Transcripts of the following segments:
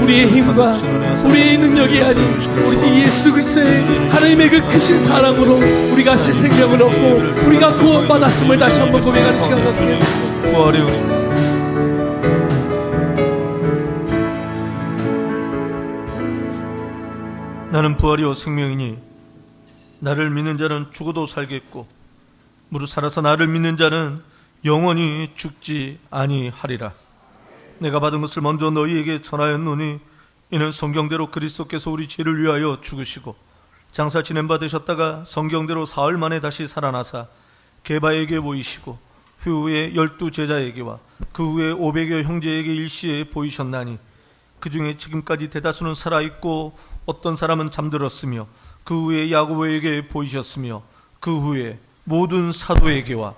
우리의 힘과 우리의 능력이 아닌 오직 예수 그리스도의 하나님의 그 크신 사랑으로 우리가 새 생명을 얻고 우리가 구원받았음을 다시 한번 고백하는 시간 갖게 부활의 은혜. 나는 부활이요 생명이니 나를 믿는 자는 죽어도 살겠고 무릇 살아서 나를 믿는 자는 영원히 죽지 아니하리라. 내가 받은 것을 먼저 너희에게 전하였노니 이는 성경대로 그리스도께서 우리 죄를 위하여 죽으시고 장사 지낸 바 되셨다가 성경대로 사흘 만에 다시 살아나사 게바에게 보이시고 후에 12 제자에게와 그 후에 500여 형제에게 일시에 보이셨나니 그 중에 지금까지 대다수는 살아있고 어떤 사람은 잠들었으며 그 후에 야고보에게 보이셨으며 그 후에 모든 사도에게와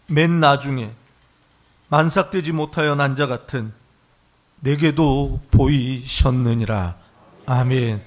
맨 나중에 만삭되지 못하여 난 자 같은 내게도 보이셨느니라. 아멘.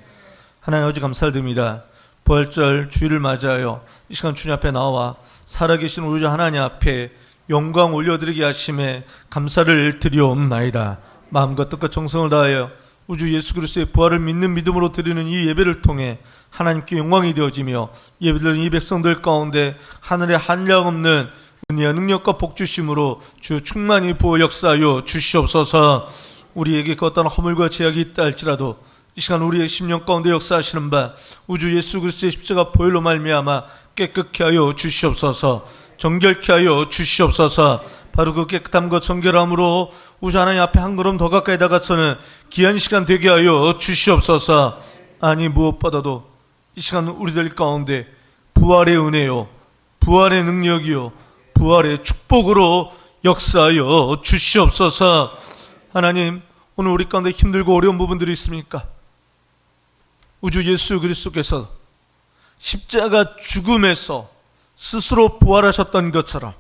하나님 아버지 감사드립니다. 부활절 주일을 맞이하여 이 시간 주님 앞에 나와 살아계신 우리 주 하나님 앞에 영광 올려드리게 하심에 감사를 드리옵나이다. 마음과 뜻과 정성을 다하여 우주 예수 그리스도의 부활을 믿는 믿음으로 드리는 이 예배를 통해 하나님께 영광이 되어지며 예배드리는 이 백성들 가운데 하늘에 한량없는 은혜와 능력과 복주심으로 주 충만히 부어 역사하여 주시옵소서. 우리에게 그 어떤 허물과 제약이 있다 할지라도 이 시간 우리의 심령 가운데 역사하시는 바 우주 예수 그리스도의 십자가 보혈로 말미암아 깨끗케 하여 주시옵소서. 정결케 하여 주시옵소서. 바로 그 깨끗함과 정결함으로 우주 하나님 앞에 한 걸음 더 가까이 다가서는 귀한 시간 되게 하여 주시옵소서. 아니 무엇보다도 이 시간 우리들 가운데 부활의 은혜요 부활의 능력이요 부활의 축복으로 역사하여 주시옵소서. 하나님, 오늘 우리 가운데 힘들고 어려운 부분들이 있습니까? 우주 예수 그리스도께서 십자가 죽음에서 스스로 부활하셨던 것처럼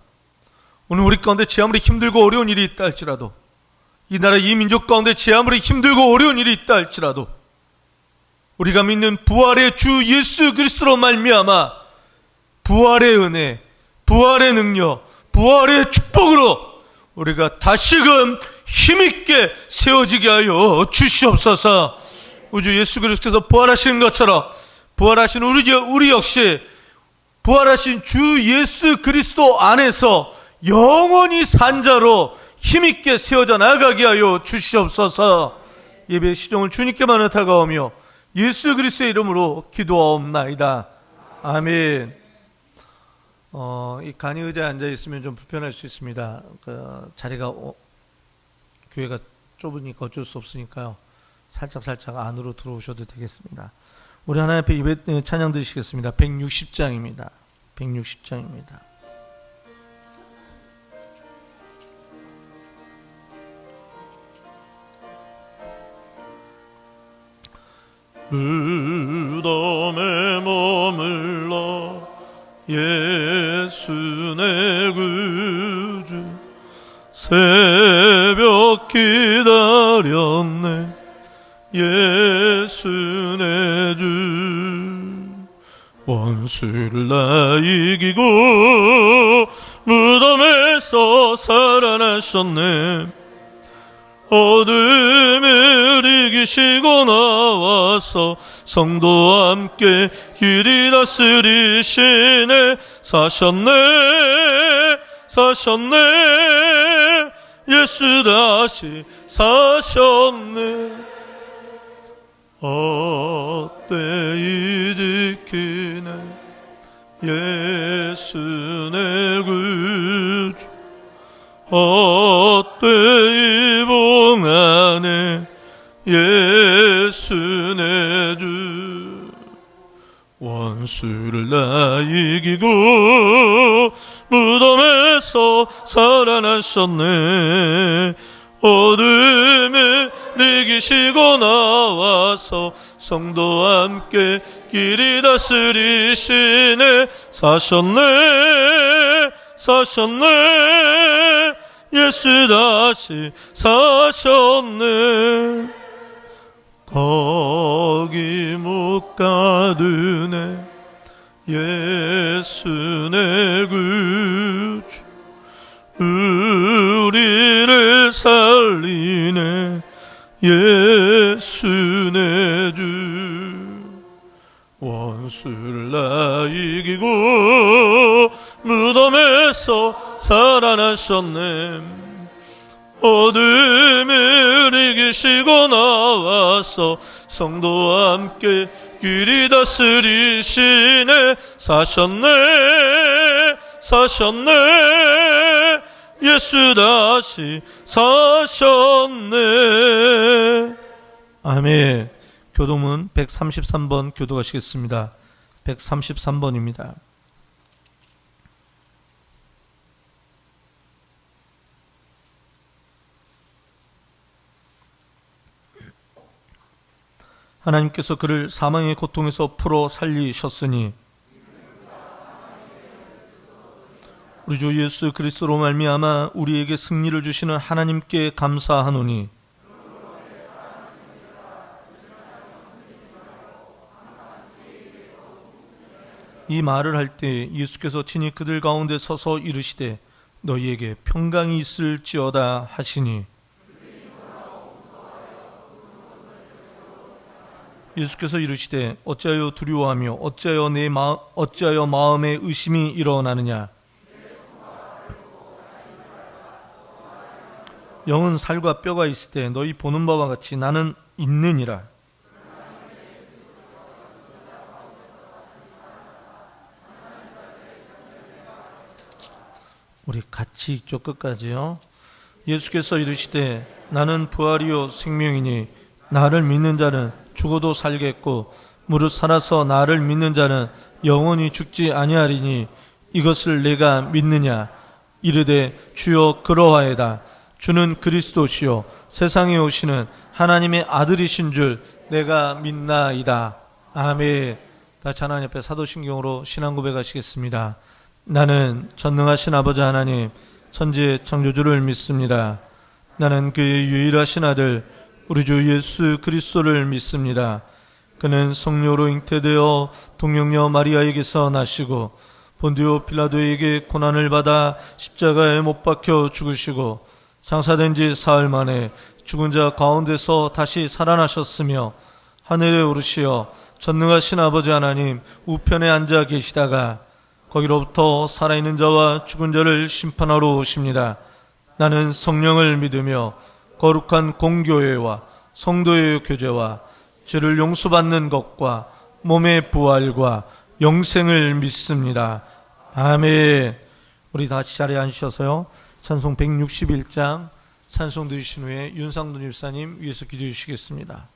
오늘 우리 가운데 제 아무리 힘들고 어려운 일이 있다 할지라도 이 나라 이 민족 가운데 제 아무리 힘들고 어려운 일이 있다 할지라도 우리가 믿는 부활의 주 예수 그리스도로 말미암아 부활의 은혜, 부활의 능력, 부활의 축복으로 우리가 다시금 힘있게 세워지게 하여 주시옵소서. 우주 예수 그리스도께서 부활하신 것처럼 부활하신 우리 역시 부활하신 주 예수 그리스도 안에서 영원히 산 자로 힘있게 세워져 나가게 하여 주시옵소서. 예배의 시종을 주님께만 의탁하오며 예수 그리스도의 이름으로 기도하옵나이다. 아멘. 이 간이 의자에 앉아 있으면 좀 불편할 수 있습니다. 자리가 교회가 좁으니까 어쩔 수 없으니까요. 살짝 안으로 들어오셔도 되겠습니다. 우리 하나님 앞에 예배 찬양 드리시겠습니다. 160장입니다. 160장입니다. 무덤에 머물러 예수 내 구주 새벽 기다렸네 예수 내 주 원수를 나 이기고 무덤에서 살아나셨네 어둠을 이기시고 나와서 성도와 함께 길이 다스리시네 사셨네 예수 다시 사셨네 헛되이 지키네 예수 내 구주 헛되이 봉하네 예수 내 주 원수를 나 이기고 무덤에서 살아나셨네 어둠을 이기시고 나와서 성도와 함께 길이 다스리시네 사셨네 예수 다시 사셨네 거기 못 가두네 예수 내 구주 우리를 살리네 예수 내 주 원수를 나 이기고 무덤에서 살아나셨네. 어둠을 이기시고 나와서 성도와 함께 길이 다스리시네. 사셨네 예수 다시 사셨네. 아멘. 교도문 133번 교도하시겠습니다. 133번입니다. 하나님께서 그를 사망의 고통에서 풀어 살리셨으니 우리 주 예수 그리스도로 말미암아 우리에게 승리를 주시는 하나님께 감사하노니 이 말을 할 때 예수께서 친히 그들 가운데 서서 이르시되 너희에게 평강이 있을지어다 하시니 예수께서 이르시되 어찌하여 두려워하며 어찌하여 마음에 의심이 일어나느냐. 영은 살과 뼈가 있을 때 너희 보는 바와 같이 나는 있느니라. 우리 같이 이쪽 끝까지요. 예수께서 이르시되 나는 부활이요 생명이니 나를 믿는 자는 죽어도 살겠고 무릇 살아서 나를 믿는 자는 영원히 죽지 아니하리니 이것을 내가 믿느냐. 이르되 주여 그러하이다. 주는 그리스도시요 세상에 오시는 하나님의 아들이신 줄 내가 믿나이다. 아멘. 다시 하나님 앞에 사도신경으로 신앙 고백하시겠습니다. 나는 전능하신 아버지 하나님 천지의 창조주를 믿습니다. 나는 그의 유일하신 아들 우리 주 예수 그리스도를 믿습니다. 그는 성령으로 잉태되어 동정녀 마리아에게서 나시고 본디오 빌라도에게 고난을 받아 십자가에 못 박혀 죽으시고 장사된 지 사흘 만에 죽은 자 가운데서 다시 살아나셨으며 하늘에 오르시어 전능하신 아버지 하나님 우편에 앉아 계시다가 거기로부터 살아있는 자와 죽은 자를 심판하러 오십니다. 나는 성령을 믿으며 거룩한 공교회와 성도의 교제와 죄를 용서받는 것과 몸의 부활과 영생을 믿습니다. 아멘. 우리 다시 자리에 앉으셔서요. 찬송 161장 찬송 들으신 후에 윤상돈 집사님 위에서 기도해 주시겠습니다.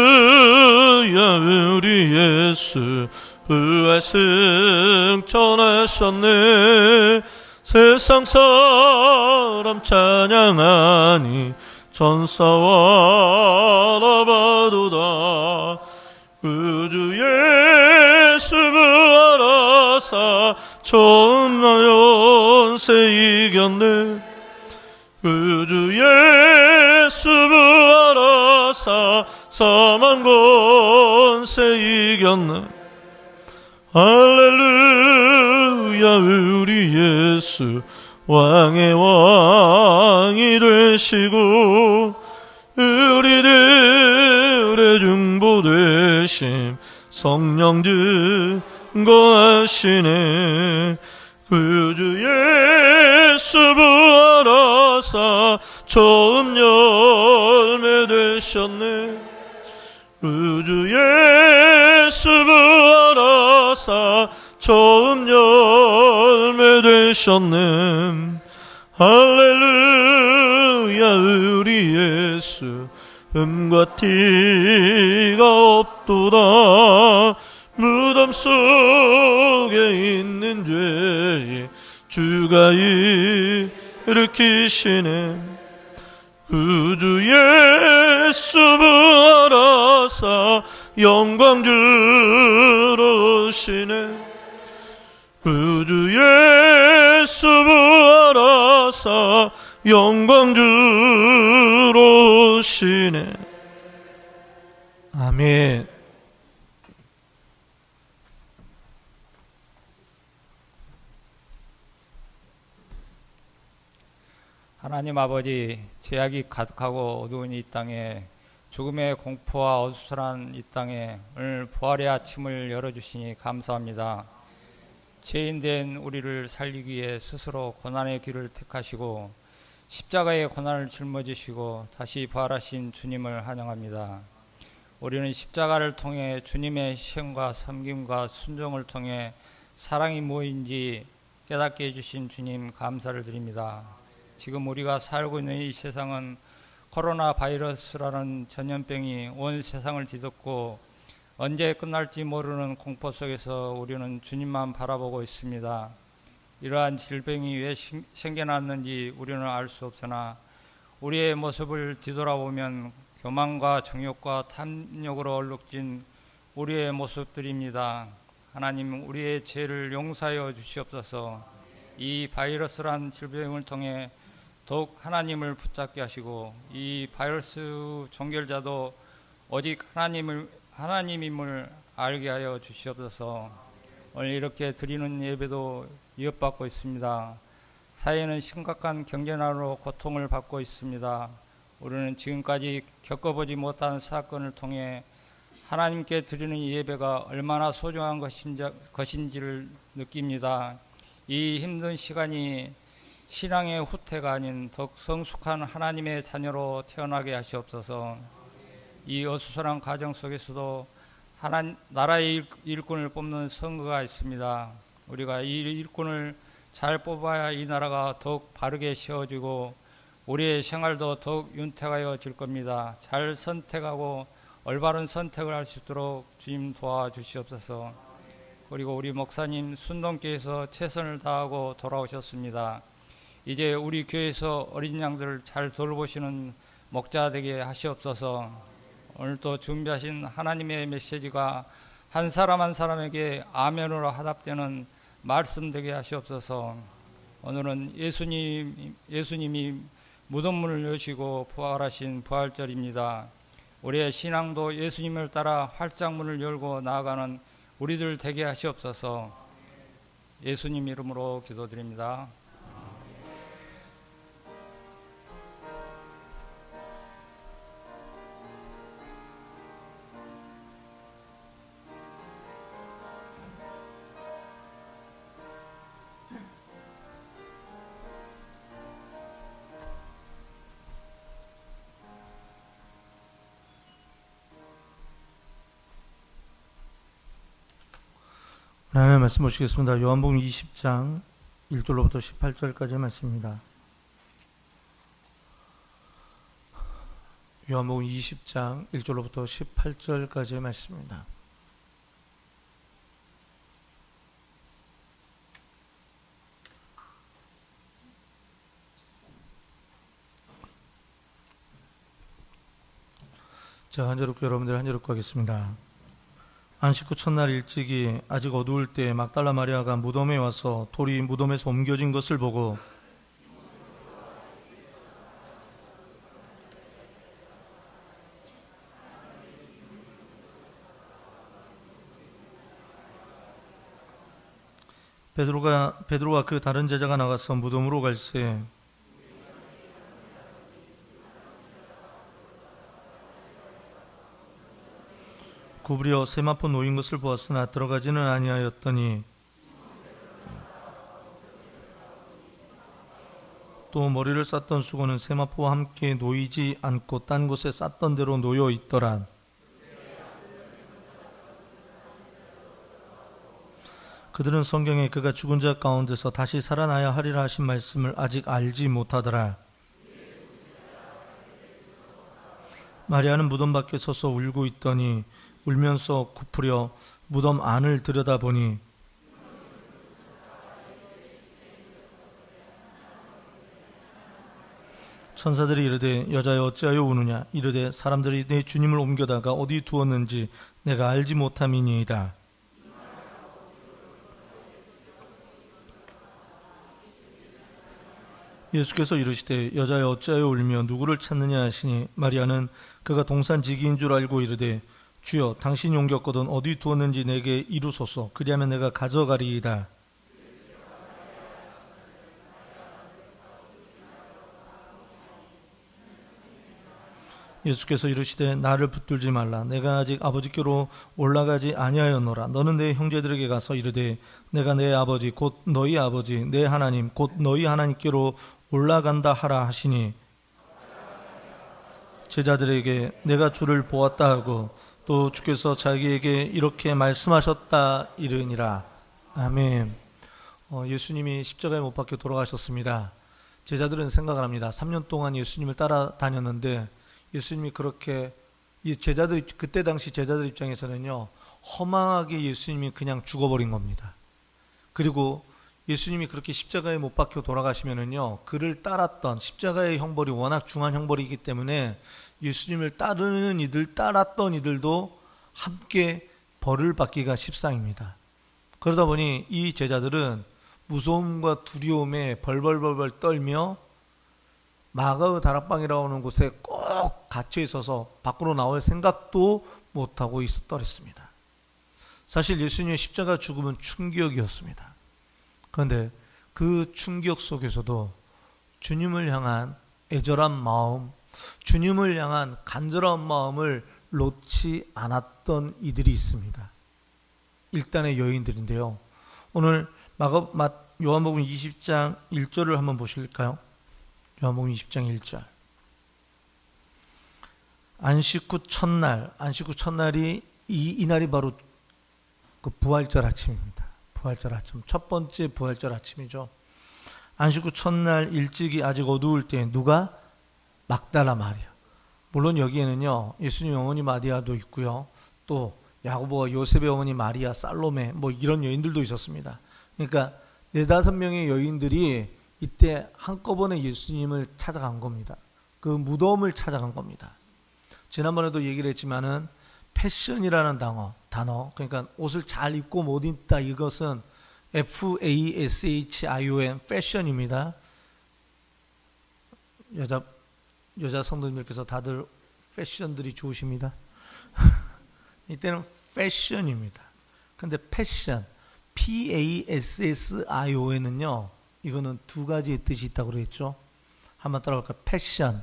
할렐루야 우리 예수 부활 승천하셨네. 세상 사람 찬양하니 천사와 나바도다. 우주 예수 부활하사 처음 연세 이겼네. 우주 예수 부활하사 사망 권세 이겼네. 할렐루야 우리 예수 왕의 왕이 되시고 우리들의 중보 되심 성령 증거하시네. 우주 예수 부활하사 처음 열매 되셨네. 우주 예수 부활하사 처음 열매 되셨네. 할렐루야 우리 예수 흠과 티가 없도다. 무덤 속에 있는 죄 주가 일으키시네. 우주 예수 부활하사 영광 주러 오시네. 우주 예수 부활하사 영광 주러 오시네. 아멘. 하나님 아버지, 죄악이 가득하고 어두운 이 땅에, 죽음의 공포와 어수선한 이 땅에 오늘 부활의 아침을 열어주시니 감사합니다. 죄인된 우리를 살리기 위해 스스로 고난의 길을 택하시고 십자가의 고난을 짊어지시고 다시 부활하신 주님을 환영합니다. 우리는 십자가를 통해 주님의 희생과 섬김과 순종을 통해 사랑이 무엇인지 깨닫게 해주신 주님 감사를 드립니다. 지금 우리가 살고 있는 이 세상은 코로나 바이러스라는 전염병이 온 세상을 뒤덮고 언제 끝날지 모르는 공포 속에서 우리는 주님만 바라보고 있습니다. 이러한 질병이 왜 생겨났는지 우리는 알 수 없으나 우리의 모습을 뒤돌아보면 교만과 정욕과 탐욕으로 얼룩진 우리의 모습들입니다. 하나님, 우리의 죄를 용서하여 주시옵소서. 이 바이러스란 질병을 통해 더욱 하나님을 붙잡게 하시고 이 바이러스 종결자도 오직 하나님임을 알게 하여 주시옵소서. 오늘 이렇게 드리는 예배도 위협받고 있습니다. 사회는 심각한 경제난으로 고통을 받고 있습니다. 우리는 지금까지 겪어보지 못한 사건을 통해 하나님께 드리는 예배가 얼마나 소중한 것인지를 느낍니다. 이 힘든 시간이 신앙의 후퇴가 아닌 더욱 성숙한 하나님의 자녀로 태어나게 하시옵소서. 이 어수선한 가정 속에서도 나라의 일꾼을 뽑는 선거가 있습니다. 우리가 이 일꾼을 잘 뽑아야 이 나라가 더욱 바르게 세워지고 우리의 생활도 더욱 윤택하여질 겁니다. 잘 선택하고 올바른 선택을 할 수 있도록 주님 도와주시옵소서. 그리고 우리 목사님 순동교에서 최선을 다하고 돌아오셨습니다. 이제 우리 교회에서 어린 양들을 잘 돌보시는 목자 되게 하시옵소서. 오늘도 준비하신 하나님의 메시지가 한 사람 한 사람에게 아멘으로 화답되는 말씀 되게 하시옵소서. 오늘은 예수님이 무덤문을 여시고 부활하신 부활절입니다. 우리의 신앙도 예수님을 따라 활짝 문을 열고 나아가는 우리들 되게 하시옵소서. 예수님 이름으로 기도드립니다. 하나님의 말씀 보시겠습니다. 요한복음 20장 1절로부터 18절까지의 말씀입니다. 요한복음 20장 1절로부터 18절까지의 말씀입니다. 제가 한 절 읽고 여러분들 한 절 읽고 하겠습니다. 안식 후 첫날 일찍이 아직 어두울 때 막달라 마리아가 무덤에 와서 돌이 무덤에서 옮겨진 것을 보고 베드로가 그 다른 제자가 나가서 무덤으로 갈새 구부려 세마포 놓인 것을 보았으나 들어가지는 아니하였더니 또 머리를 쌌던 수건은 세마포와 함께 놓이지 않고 딴 곳에 쌌던 대로 놓여 있더라. 그들은 성경에 그가 죽은 자 가운데서 다시 살아나야 하리라 하신 말씀을 아직 알지 못하더라. 마리아는 무덤 밖에 서서 울고 있더니 울면서 굽으려 무덤 안을 들여다보니 천사들이 이르되 여자여 어찌하여 우느냐 이르되 사람들이 내 주님을 옮겨다가 어디 두었는지 내가 알지 못함이니이다. 예수께서 이르시되 여자여 어찌하여 울며 누구를 찾느냐 하시니 마리아는 그가 동산지기인 줄 알고 이르되 주여 당신이 옮겼거든 어디 두었는지 내게 이루소서 그리하면 내가 가져가리이다. 예수께서 이르시되 나를 붙들지 말라. 내가 아직 아버지께로 올라가지 아니하였노라. 너는 내 형제들에게 가서 이르되 내가 내 아버지 곧 너희 아버지 내 하나님 곧 너희 하나님께로 올라간다 하라 하시니, 제자들에게 내가 주를 보았다 하고 또 주께서 자기에게 이렇게 말씀하셨다 이르니라. 아멘. 예수님이 십자가에 못 박혀 돌아가셨습니다. 제자들은 생각을 합니다. 3년 동안 예수님을 따라다녔는데 예수님이 그렇게, 그때 당시 제자들 입장에서는요, 허망하게 예수님이 그냥 죽어버린 겁니다. 그리고 예수님이 그렇게 십자가에 못 박혀 돌아가시면은요, 그를 따랐던, 십자가의 형벌이 워낙 중한 형벌이기 때문에 예수님을 따르는 이들, 따랐던 이들도 함께 벌을 받기가 십상입니다. 그러다 보니 이 제자들은 무서움과 두려움에 벌벌벌벌 떨며 마가의 다락방이라고 하는 곳에 꼭 갇혀 있어서 밖으로 나올 생각도 못하고 있었더랬습니다. 사실 예수님의 십자가 죽음은 충격이었습니다. 그런데 그 충격 속에서도 주님을 향한 애절한 마음, 주님을 향한 간절한 마음을 놓지 않았던 이들이 있습니다. 일단의 여인들인데요. 오늘 요한복음 20장 1절을 한번 보실까요? 요한복음 20장 1절. 안식 후 첫날이 이날이 바로 그 부활절 아침입니다. 부활절 아침, 첫 번째 부활절 아침이죠. 안식 후 첫날 일찍이 아직 어두울 때 누가? 막달라 마리아. 물론 여기에는요, 예수님 어머니 마리아도 있고요, 또 야고보와 요셉의 어머니 마리아, 살로메, 뭐 이런 여인들도 있었습니다. 그러니까 4-5명의 여인들이 이때 한꺼번에 예수님을 찾아간 겁니다. 그 무덤을 찾아간 겁니다. 지난번에도 얘기를 했지만은 패션이라는 단어, 그러니까 옷을 잘 입고 못 입다, 이것은 FASHION, 패션입니다. 여자 성도님들께서 다들 패션들이 좋으십니다. 이때는 패션입니다. 근데 패션, PASSION은요, 이거는 두 가지의 뜻이 있다고 그랬죠. 한번 따라볼까요? 패션.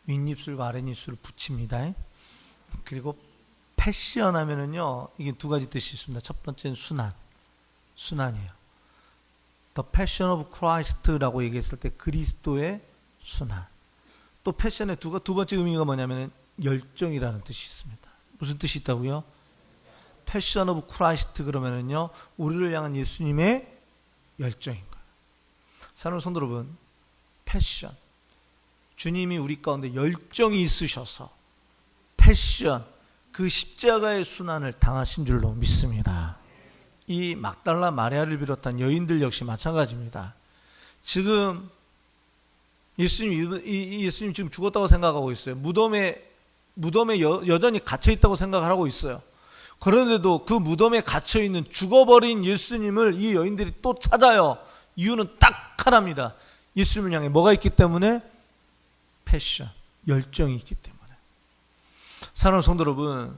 윗입술과 아랫입술을 붙입니다. 그리고 패션 하면은요, 이게 두 가지 뜻이 있습니다. 첫 번째는 순환이에요. The Passion of Christ라고 얘기했을 때 그리스도의 순환. 또 패션의 두 번째 의미가 뭐냐면 열정이라는 뜻이 있습니다. 무슨 뜻이 있다고요? Passion of Christ 그러면은요, 우리를 향한 예수님의 열정인 거예요. 사랑하는 성도 여러분, 패션, 주님이 우리 가운데 열정이 있으셔서 패션, 그 십자가의 순환을 당하신 줄로 믿습니다. 이 막달라 마리아를 비롯한 여인들 역시 마찬가지입니다. 지금 예수님 지금 죽었다고 생각하고 있어요. 무덤에 여전히 갇혀 있다고 생각을 하고 있어요. 그런데도 그 무덤에 갇혀 있는 죽어버린 예수님을 이 여인들이 또 찾아요. 이유는 딱 하나입니다. 예수님을 향해 뭐가 있기 때문에? 패션, 열정이 있기 때문에. 사랑하는 성도 여러분,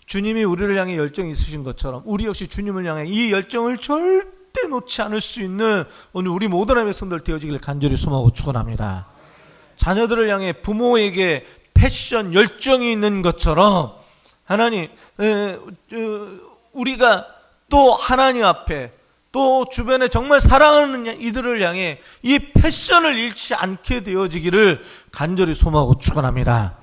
주님이 우리를 향해 열정이 있으신 것처럼 우리 역시 주님을 향해 이 열정을 절대 놓지 않을 수 있는 오늘 우리 모든 하나님의 성도들 되어지기를 간절히 소망하고 축원합니다. 자녀들을 향해 부모에게 패션, 열정이 있는 것처럼 하나님, 우리가 또 하나님 앞에 또 주변에 정말 사랑하는 이들을 향해 이 패션을 잃지 않게 되어지기를 간절히 소망하고 축원합니다.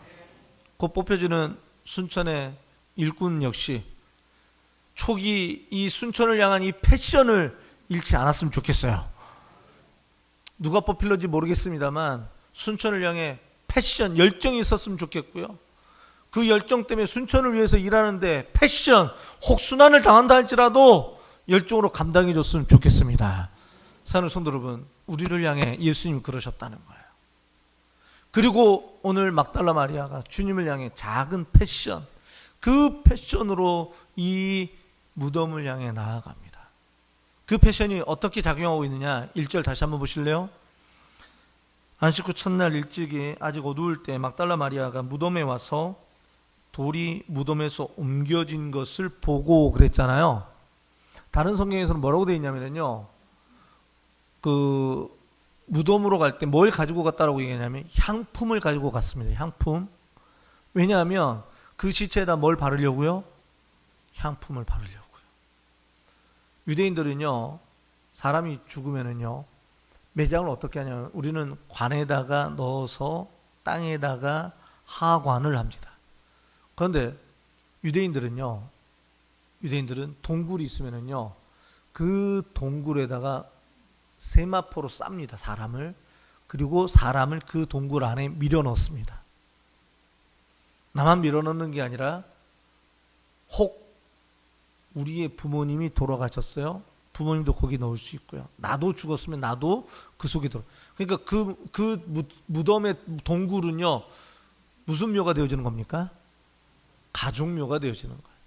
곧 뽑혀지는 순천의 일꾼 역시 초기 이 순천을 향한 이 패션을 잃지 않았으면 좋겠어요. 누가 뽑힐런지 모르겠습니다만 순천을 향해 패션, 열정이 있었으면 좋겠고요. 그 열정 때문에 순천을 위해서 일하는데 패션, 혹 순환을 당한다 할지라도 열정으로 감당해 줬으면 좋겠습니다. 사랑하는 성도 여러분, 우리를 향해 예수님이 그러셨다는 거예요. 그리고 오늘 막달라 마리아가 주님을 향해 작은 패션, 그 패션으로 이 무덤을 향해 나아갑니다. 그 패션이 어떻게 작용하고 있느냐, 1절 다시 한번 보실래요? 안식 후 첫날 일찍이 아직 어두울 때 막달라 마리아가 무덤에 와서 돌이 무덤에서 옮겨진 것을 보고 그랬잖아요. 다른 성경에서는 뭐라고 되어 있냐면요, 그 무덤으로 갈 때 뭘 가지고 갔다라고 얘기하냐면 향품을 가지고 갔습니다. 향품. 왜냐하면 그 시체에다 뭘 바르려고요? 향품을 바르려고요. 유대인들은요, 사람이 죽으면은요, 매장을 어떻게 하냐면 우리는 관에다가 넣어서 땅에다가 하관을 합니다. 그런데 유대인들은 동굴이 있으면은요, 그 동굴에다가 세마포로 쌉니다. 사람을. 그리고 사람을 그 동굴 안에 밀어 넣습니다. 나만 밀어 넣는 게 아니라 혹 우리의 부모님이 돌아가셨어요. 부모님도 거기 넣을 수 있고요. 나도 죽었으면 나도 그 속에 들어. 그러니까 그 무덤의 동굴은요, 무슨 묘가 되어지는 겁니까? 가족묘가 되어지는 거예요.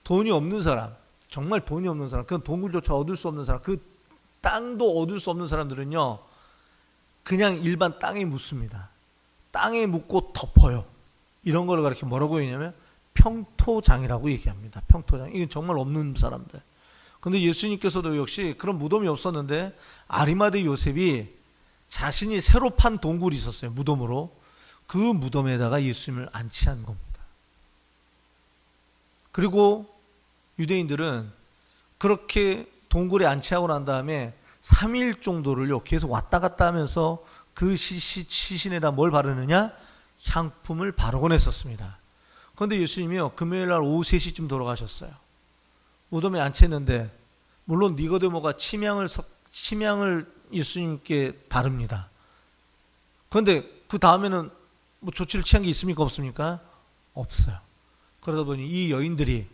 돈이 없는 사람, 정말 돈이 없는 사람, 그 동굴조차 얻을 수 없는 사람, 그 땅도 얻을 수 없는 사람들은요, 그냥 일반 땅에 묻습니다. 땅에 묻고 덮어요. 이런 걸 가르쳐 뭐라고 얘기하냐면 평토장이라고 얘기합니다. 평토장. 이게 정말 없는 사람들. 근데 예수님께서도 역시 그런 무덤이 없었는데 아리마대 요셉이 자신이 새로 판 동굴이 있었어요. 무덤으로. 그 무덤에다가 예수님을 안치한 겁니다. 그리고 유대인들은 그렇게 동굴에 안치하고 난 다음에 3일 정도를요, 계속 왔다 갔다 하면서 그 시신에다 뭘 바르느냐? 향품을 바르곤 했었습니다. 그런데 예수님이요, 금요일 날 오후 3시쯤 돌아가셨어요. 무덤에 안치했는데, 물론 니고데모가 침향을 예수님께 바릅니다. 그런데 그 다음에는 뭐 조치를 취한 게 있습니까? 없습니까? 없어요. 그러다 보니 이 여인들이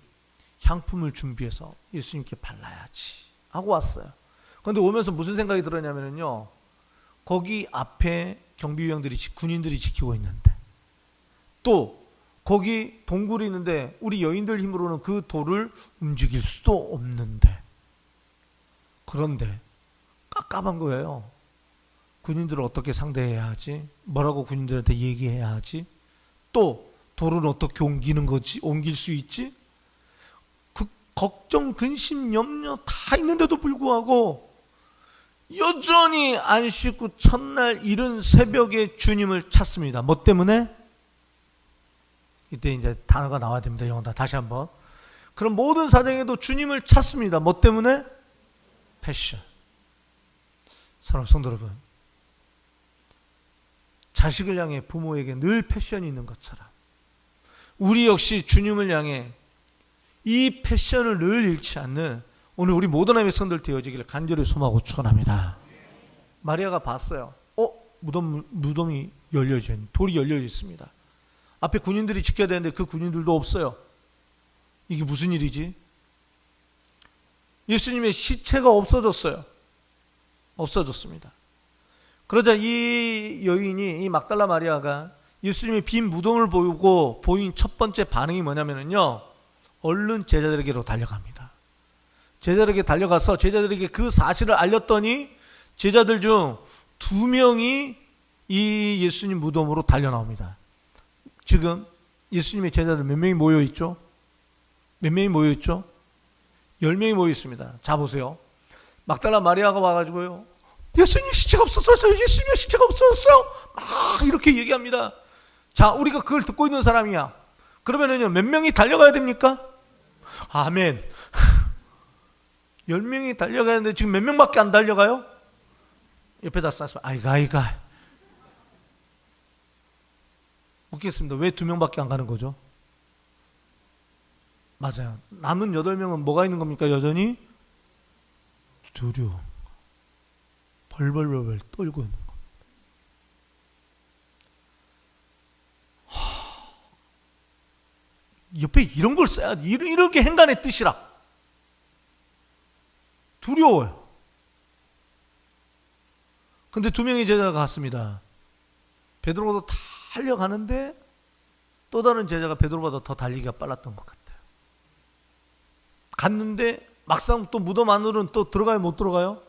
향품을 준비해서 예수님께 발라야지 하고 왔어요. 그런데 오면서 무슨 생각이 들었냐면요, 거기 앞에 경비병들이, 군인들이 지키고 있는데, 또 거기 동굴이 있는데 우리 여인들 힘으로는 그 돌을 움직일 수도 없는데, 그런데 깝깝한 거예요. 군인들을 어떻게 상대해야 하지? 뭐라고 군인들한테 얘기해야 하지? 또 돌은 어떻게 옮길 수 있지? 그 걱정, 근심, 염려 다 있는데도 불구하고 여전히 안 씻고 첫날 이른 새벽에 주님을 찾습니다. 뭐 때문에? 이때 이제 단어가 나와야 됩니다. 영어다. 다시 한번. 그럼 모든 사정에도 주님을 찾습니다. 뭐 때문에? 패션. 사랑하는 성도 여러분, 자식을 향해 부모에게 늘 패션이 있는 것처럼 우리 역시 주님을 향해 이 패션을 늘 잃지 않는 오늘 우리 모든 하나님의 성도들 되어지기를 간절히 소망하고 축원합니다. 마리아가 봤어요. 무덤이 열려져 있는, 돌이 열려져 있습니다. 앞에 군인들이 지켜야 되는데 그 군인들도 없어요. 이게 무슨 일이지? 예수님의 시체가 없어졌어요. 없어졌습니다. 그러자 이 여인이, 이 막달라 마리아가 예수님의 빈 무덤을 보고 보인 첫 번째 반응이 뭐냐면요, 얼른 제자들에게로 달려갑니다. 제자들에게 달려가서 제자들에게 그 사실을 알렸더니 제자들 중 2명이 이 예수님 무덤으로 달려나옵니다. 지금 예수님의 제자들 몇 명이 모여있죠? 몇 명이 모여있죠? 10명이 모여있습니다. 자, 보세요. 막달라 마리아가 와가지고요, 예수님 시체가 없어졌어요. 예수님의 시체가 없어졌어요. 막 이렇게 얘기합니다. 자, 우리가 그걸 듣고 있는 사람이야. 그러면은요, 몇 명이 달려가야 됩니까? 아멘. 10명이 달려가는데 지금 몇 명밖에 안 달려가요? 옆에다 쌌으면 아이가 웃겠습니다. 왜 2명밖에 안 가는 거죠? 맞아요. 남은 8명은 뭐가 있는 겁니까? 여전히 두려움, 벌벌벌 떨고 있는 겁니다. 옆에 이런 걸 써야 돼. 이렇게 행간의 뜻이라. 두려워요. 근데 2명의 제자가 갔습니다. 베드로보다 달려가는데 또 다른 제자가 베드로보다 더 달리기가 빨랐던 것 같아요. 갔는데 막상 또 무덤 안으로는 또 들어가요, 못 들어가요?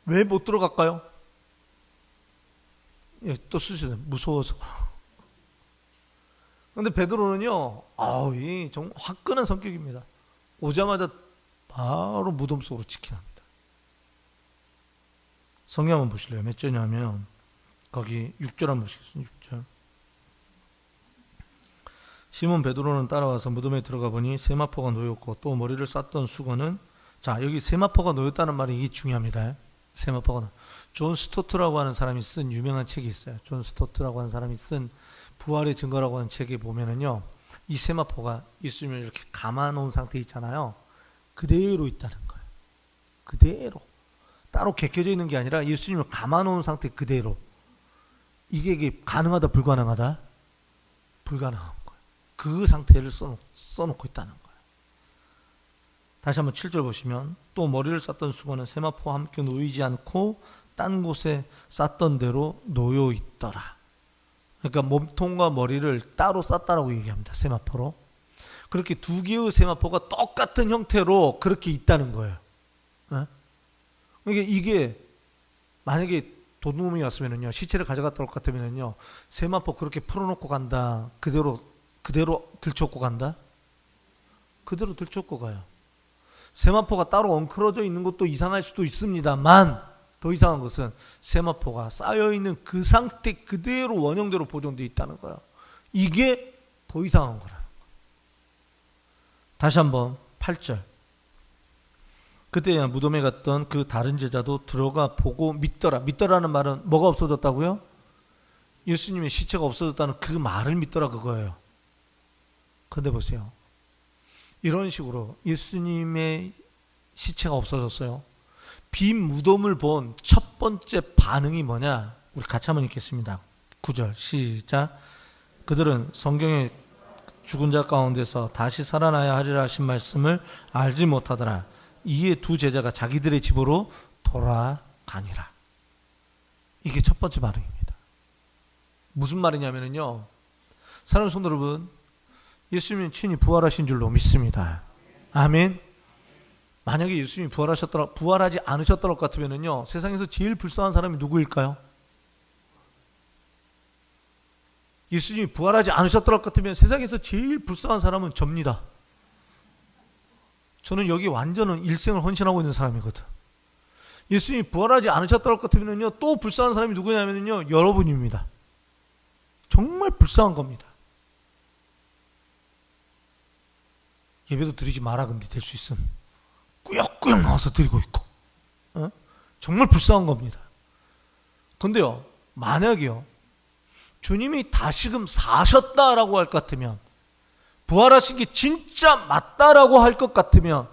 왜 못 들어갈까요? 예, 또 쓰시네. 무서워서. 근데 베드로는요, 이 정말 화끈한 성격입니다. 오자마자 바로 무덤 속으로 직행합니다. 성경 한번 보실래요? 몇 절이냐면 거기 6절 한번 보시겠습니다. 6절. 시몬 베드로는 따라와서 무덤에 들어가 보니 세마포가 놓였고 또 머리를 쌌던 수건은, 자, 여기 세마포가 놓였다는 말이 이게 중요합니다. 세마포가. 존 스토트라고 하는 사람이 쓴 유명한 책이 있어요. 존 스토트라고 하는 사람이 쓴 부활의 증거라고 하는 책에 보면은요, 이 세마포가 예수님을 이렇게 감아놓은 상태에 있잖아요. 그대로 있다는 거예요. 그대로. 따로 개켜져 있는 게 아니라 예수님을 감아놓은 상태 그대로. 이게 가능하다, 불가능하다? 불가능한 거예요. 그 상태를 써놓고 있다는 거예요. 다시 한번 7절 보시면, 또 머리를 쌌던 수건은 세마포와 함께 놓이지 않고 딴 곳에 쌌던 대로 놓여 있더라. 그러니까 몸통과 머리를 따로 쌌다라고 얘기합니다. 세마포로. 그렇게 두 개의 세마포가 똑같은 형태로 그렇게 있다는 거예요. 그러니까 이게 만약에 도둑놈이 왔으면은요, 시체를 가져갔다 올 것 같으면은요, 세마포 그렇게 풀어놓고 간다, 그대로 들쳐오고 간다? 그대로 들쳐오고 가요. 세마포가 따로 엉클어져 있는 것도 이상할 수도 있습니다만, 더 이상한 것은 세마포가 쌓여있는 그 상태 그대로 원형대로 보존되어 있다는 거예요. 이게 더 이상한 거라는 거예요. 다시 한번 8절. 그때 무덤에 갔던 그 다른 제자도 들어가 보고 믿더라. 믿더라는 말은 뭐가 없어졌다고요? 예수님의 시체가 없어졌다는 그 말을 믿더라, 그거예요. 그런데 보세요. 이런 식으로 예수님의 시체가 없어졌어요. 빈 무덤을 본 첫 번째 반응이 뭐냐? 우리 같이 한번 읽겠습니다. 9절 시작. 그들은 성경의 죽은 자 가운데서 다시 살아나야 하리라 하신 말씀을 알지 못하더라. 이에 두 제자가 자기들의 집으로 돌아가니라. 이게 첫 번째 반응입니다. 무슨 말이냐면요, 사랑하는 성도 여러분, 예수님은 친히 부활하신 줄로 믿습니다. 아멘. 만약에 예수님이 부활하지 않으셨던 것 같으면요, 세상에서 제일 불쌍한 사람이 누구일까요? 예수님이 부활하지 않으셨던 것 같으면 세상에서 제일 불쌍한 사람은 접니다. 저는 여기 완전한 일생을 헌신하고 있는 사람이거든. 예수님이 부활하지 않으셨던 것 같으면요, 또 불쌍한 사람이 누구냐면요, 여러분입니다. 정말 불쌍한 겁니다. 예배도 드리지 마라 근데 될 수 있음. 꾸역꾸역 나와서 드리고 있고, 정말 불쌍한 겁니다. 근데요, 만약에요, 주님이 다시금 사셨다라고 할 것 같으면, 부활하신 게 진짜 맞다라고 할 것 같으면,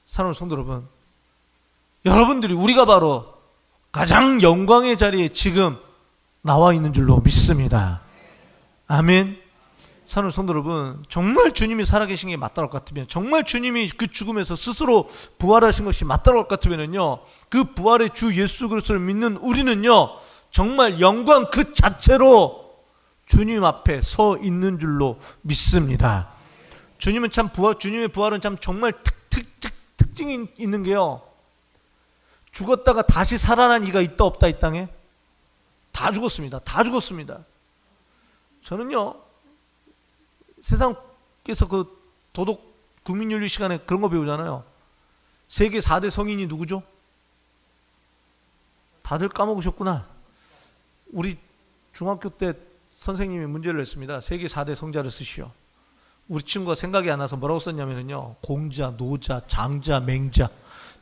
사랑하는 성도 여러분, 여러분들이, 우리가 바로 가장 영광의 자리에 지금 나와 있는 줄로 믿습니다. 아멘. 사랑하는 성도 여러분, 정말 주님이 살아계신 게 맞다고 할 것 같으면, 정말 주님이 그 죽음에서 스스로 부활하신 것이 맞다고 할 것 같으면요, 그 부활의 주 예수 그리스도를 믿는 우리는요, 정말 영광 그 자체로 주님 앞에 서 있는 줄로 믿습니다. 주님은 참 주님의 부활은 참 정말 특징이 있는 게요, 죽었다가 다시 살아난 이가 있다 없다 이 땅에? 다 죽었습니다. 다 죽었습니다. 저는요, 세상에서 그 도덕 국민윤리 시간에 그런 거 배우잖아요. 세계 4대 성인이 누구죠? 다들 까먹으셨구나. 우리 중학교 때 선생님이 문제를 냈습니다. 세계 4대 성자를 쓰시오. 우리 친구가 생각이 안 나서 뭐라고 썼냐면요, 공자, 노자, 장자, 맹자.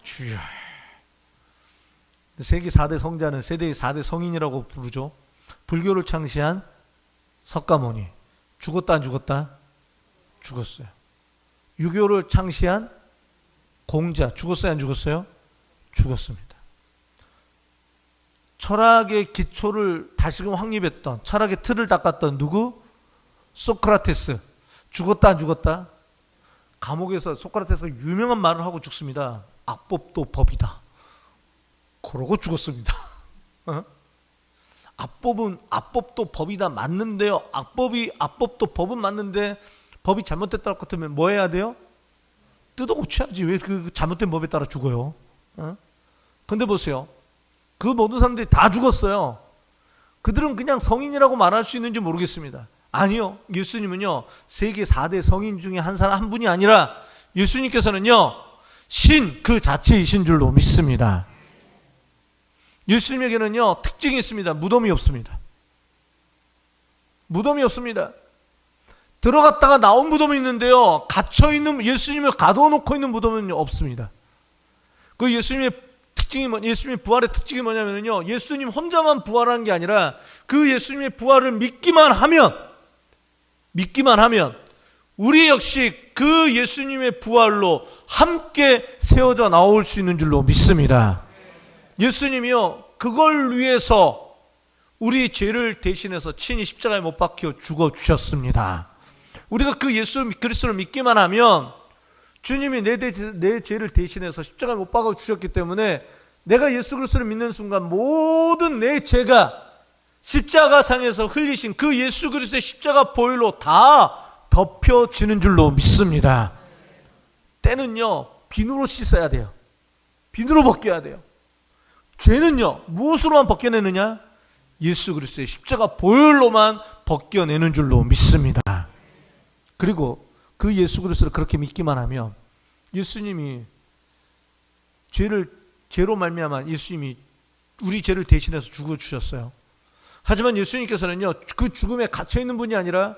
주여. 세계 4대 성자는 세계 4대 성인이라고 부르죠. 불교를 창시한 석가모니. 죽었다 안 죽었다? 죽었어요. 유교를 창시한 공자. 죽었어요 안 죽었어요? 죽었습니다. 철학의 기초를 다시금 확립했던, 철학의 틀을 닦았던 누구? 소크라테스. 죽었다 안 죽었다? 감옥에서 소크라테스가 유명한 말을 하고 죽습니다. 악법도 법이다. 그러고 죽었습니다. 악법도 법이다 맞는데요, 악법도 법은 맞는데 법이 잘못됐다고 같으면 뭐 해야 돼요? 뜯어 고쳐야지. 왜 그 잘못된 법에 따라 죽어요? 근데 보세요, 그 모든 사람들이 다 죽었어요. 그들은 그냥 성인이라고 말할 수 있는지 모르겠습니다. 아니요, 예수님은요, 세계 4대 성인 중에 한 분이 아니라 예수님께서는요, 신 그 자체이신 줄로 믿습니다. 예수님에게는요, 특징이 있습니다. 무덤이 없습니다. 무덤이 없습니다. 들어갔다가 나온 무덤이 있는데요, 갇혀있는, 예수님을 가둬놓고 있는 무덤은 없습니다. 그 예수님의 예수님의 부활의 특징이 뭐냐면요, 예수님 혼자만 부활한 게 아니라 그 예수님의 부활을 믿기만 하면 우리 역시 그 예수님의 부활로 함께 세워져 나올 수 있는 줄로 믿습니다. 예수님이요, 그걸 위해서 우리 죄를 대신해서 친히 십자가에 못 박혀 죽어주셨습니다. 우리가 그 예수 그리스도를 믿기만 하면 주님이 내 죄를 대신해서 십자가에 못 박아 주셨기 때문에 내가 예수 그리스도를 믿는 순간 모든 내 죄가 십자가상에서 흘리신 그 예수 그리스도의 십자가 보혈로 다 덮여지는 줄로 믿습니다. 때는요, 비누로 씻어야 돼요. 비누로 벗겨야 돼요. 죄는요, 무엇으로만 벗겨내느냐? 예수 그리스도의 십자가 보혈로만 벗겨내는 줄로 믿습니다. 그리고 그 예수 그리스도를 그렇게 믿기만 하면 예수님이 죄로 말미암아 예수님이 우리 죄를 대신해서 죽어주셨어요. 하지만 예수님께서는요, 그 죽음에 갇혀있는 분이 아니라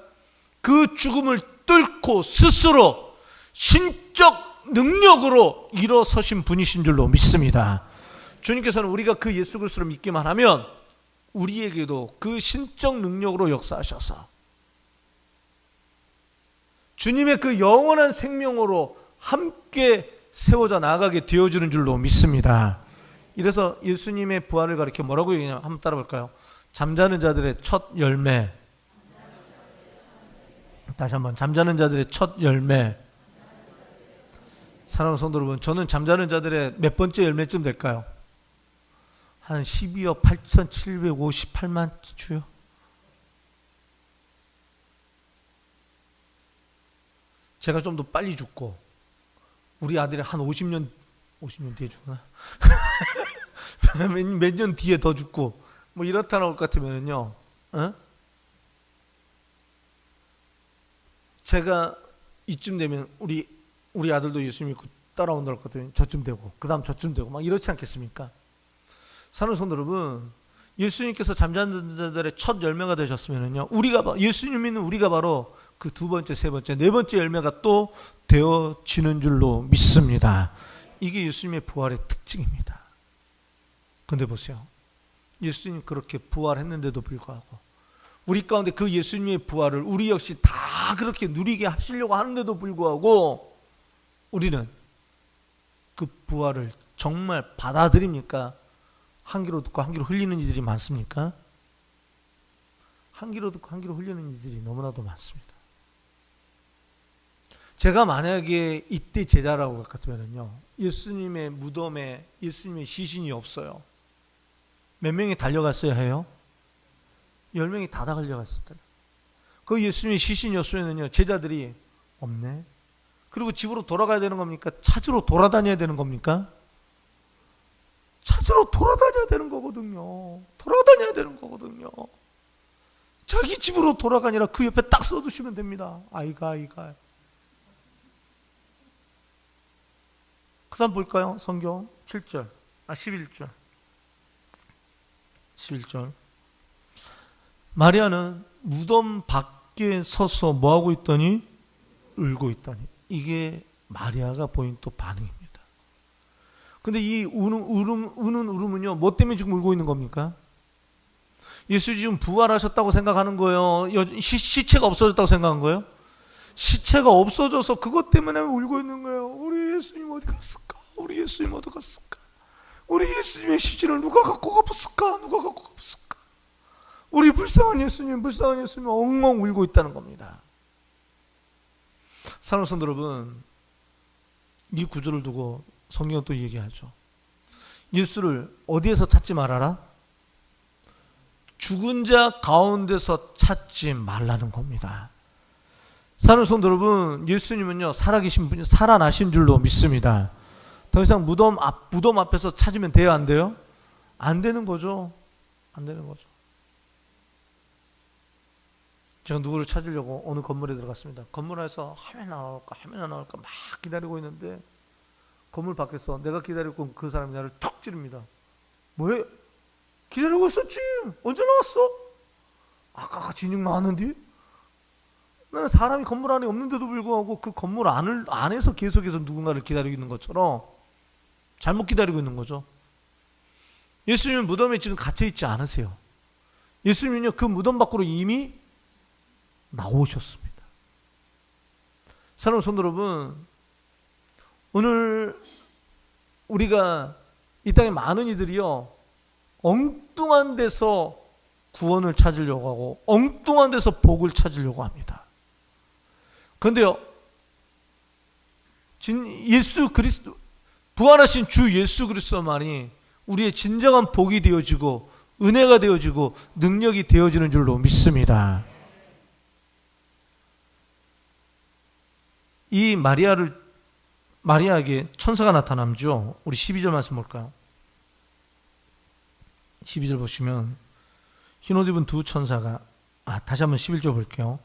그 죽음을 뚫고 스스로 신적 능력으로 일어서신 분이신 줄로 믿습니다. 주님께서는 우리가 그 예수 그리스도를 믿기만 하면 우리에게도 그 신적 능력으로 역사하셔서 주님의 그 영원한 생명으로 함께 세워져 나가게 되어주는 줄로 믿습니다. 이래서 예수님의 부활을 가리켜 뭐라고 얘기하냐면, 한번 따라 볼까요? 잠자는 자들의 첫 열매. 다시 한번, 잠자는 자들의 첫 열매. 사랑하는 성도 여러분, 저는 잠자는 자들의 몇 번째 열매쯤 될까요? 한 12억 8,758만 주요. 제가 좀 더 빨리 죽고 우리 아들이 한 50년 뒤에 죽나? 몇 년 뒤에 더 죽고 뭐 이렇다 나올 것 같으면요, 제가 이쯤 되면 우리 아들도 예수 믿고 따라온다고 할 것 같으면 저쯤 되고 그 다음 저쯤 되고 막 이렇지 않겠습니까? 사랑하는 성도 여러분, 예수님께서 잠자는 자들의 첫 열매가 되셨으면요, 예수님 믿는 우리가 바로 그 두 번째, 세 번째, 네 번째 열매가 또 되어지는 줄로 믿습니다. 이게 예수님의 부활의 특징입니다. 근데 보세요, 예수님 그렇게 부활했는데도 불구하고 우리 가운데 그 예수님의 부활을 우리 역시 다 그렇게 누리게 하시려고 하는데도 불구하고 우리는 그 부활을 정말 받아들입니까? 한 귀로 듣고 한 귀로 흘리는 이들이 많습니까? 한 귀로 듣고 한 귀로 흘리는 이들이 너무나도 많습니다. 제가 만약에 이때 제자라고 같으면요, 예수님의 무덤에 예수님의 시신이 없어요. 몇 명이 달려갔어야 해요? 10명이 다 달려갔을 때요. 그 예수님의 시신이었으면요, 제자들이 없네. 그리고 집으로 돌아가야 되는 겁니까? 찾으러 돌아다녀야 되는 겁니까? 찾으러 돌아다녀야 되는 거거든요. 돌아다녀야 되는 거거든요. 자기 집으로 돌아가니라 그 옆에 딱 써두시면 됩니다. 아이가. 그 다음 볼까요? 성경 7절, 11절. 11절. 마리아는 무덤 밖에 서서 뭐하고 있더니? 울고 있다니. 이게 마리아가 보인 또 반응입니다. 근데 이 우는 울음은요, 뭐 때문에 지금 울고 있는 겁니까? 예수 지금 부활하셨다고 생각하는 거예요? 시체가 없어졌다고 생각한 거예요? 시체가 없어져서 그것 때문에 울고 있는 거예요. 우리 예수님 어디 갔을까? 우리 예수님 어디 갔을까? 우리 예수님의 시신을 누가 갖고 가봤을까? 우리 불쌍한 예수님 엉엉 울고 있다는 겁니다. 사랑하는 성도 여러분, 이 구절을 두고 성경은 또 얘기하죠. 예수를 어디에서 찾지 말아라? 죽은 자 가운데서 찾지 말라는 겁니다. 사랑하는 성도 여러분, 예수님은요, 살아계신 분이 살아나신 줄로 믿습니다. 더 이상 무덤 앞에서 찾으면 돼요, 안 돼요? 안 되는 거죠. 제가 누구를 찾으려고 어느 건물에 들어갔습니다. 건물 안에서 하면 안 나올까 막 기다리고 있는데 건물 밖에서 내가 기다리고 그 사람이 나를 툭 찌릅니다. 뭐해? 기다리고 있었지. 언제 나왔어? 아까 진육 나왔는데? 나는 사람이 건물 안에 없는데도 불구하고 그 건물 안에서 계속해서 누군가를 기다리고 있는 것처럼 잘못 기다리고 있는 거죠. 예수님은 무덤에 지금 갇혀 있지 않으세요. 예수님은요, 그 무덤 밖으로 이미 나오셨습니다. 사랑하는 성도 여러분, 오늘 우리가 이 땅에 많은 이들이요, 엉뚱한 데서 구원을 찾으려고 하고 엉뚱한 데서 복을 찾으려고 합니다. 그런데요, 예수 그리스도, 부활하신 주 예수 그리스도만이 우리의 진정한 복이 되어지고 은혜가 되어지고 능력이 되어지는 줄로 믿습니다. 이 마리아에게 천사가 나타남죠. 우리 12절 말씀 볼까요? 12절 보시면 흰옷 입은 두 천사가, 다시 한번 11절 볼게요.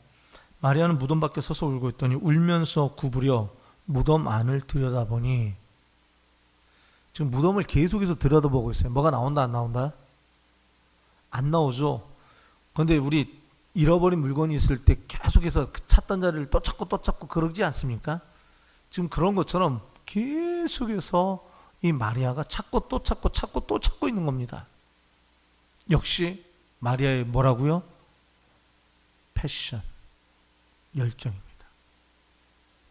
마리아는 무덤 밖에 서서 울고 있더니 울면서 구부려 무덤 안을 들여다보니, 지금 무덤을 계속해서 들여다보고 있어요. 뭐가 나온다 안 나온다? 안 나오죠. 그런데 우리 잃어버린 물건이 있을 때 계속해서 찾던 자리를 또 찾고 그러지 않습니까? 지금 그런 것처럼 계속해서 이 마리아가 찾고 또 찾고 있는 겁니다. 역시 마리아의 뭐라고요? 패션, 열정입니다.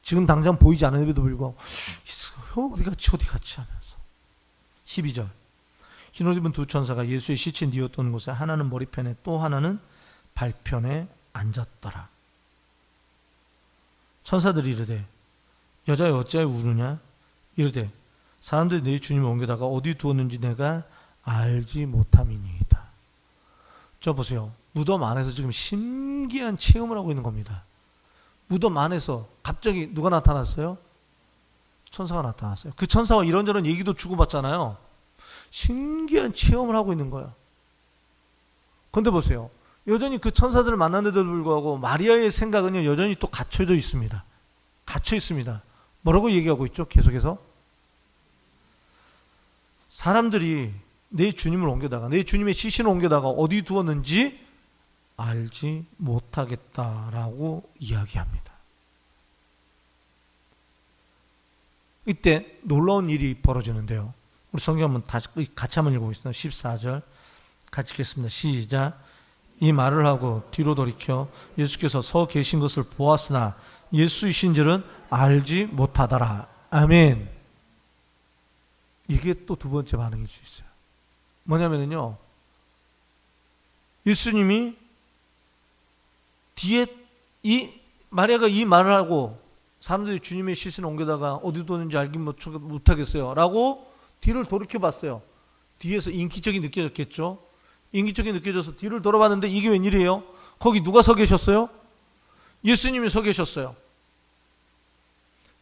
지금 당장 보이지 않음에도 불구하고 어디 갔지 하면서. 12절, 흰옷 입은 두 천사가 예수의 시체 뉘었던 곳에 하나는 머리편에 또 하나는 발편에 앉았더라. 천사들이 이르되 여자여 어찌하여 우느냐? 이르되 사람들이 내 주님을 옮겨다가 어디 두었는지 내가 알지 못함이니이다. 저 보세요. 무덤 안에서 지금 신기한 체험을 하고 있는 겁니다. 무덤 안에서 갑자기 누가 나타났어요? 천사가 나타났어요. 그 천사와 이런저런 얘기도 주고받잖아요. 신기한 체험을 하고 있는 거예요. 그런데 보세요. 여전히 그 천사들을 만났는데도 불구하고 마리아의 생각은요, 여전히 또 갇혀져 있습니다. 갇혀 있습니다. 뭐라고 얘기하고 있죠? 계속해서 사람들이 내 주님을 옮겨다가, 내 주님의 시신을 옮겨다가 어디 두었는지 알지 못하겠다라고 이야기합니다. 이때 놀라운 일이 벌어지는데요. 우리 성경 한번 다시 같이 한번 읽어보겠습니다. 14절 같이 읽겠습니다. 시작. 이 말을 하고 뒤로 돌이켜 예수께서 서 계신 것을 보았으나 예수이신 줄은 알지 못하더라. 아멘. 이게 또 두 번째 반응일 수 있어요. 뭐냐면요, 예수님이 뒤에 마리아가 이 말을 하고 사람들이 주님의 시신을 옮겨다가 어디 뒀는지 알긴 못하겠어요 라고 뒤를 돌이켜 봤어요. 뒤에서 인기척이 느껴졌겠죠. 인기척이 느껴져서 뒤를 돌아봤는데 이게 웬일이에요? 거기 누가 서 계셨어요? 예수님이 서 계셨어요.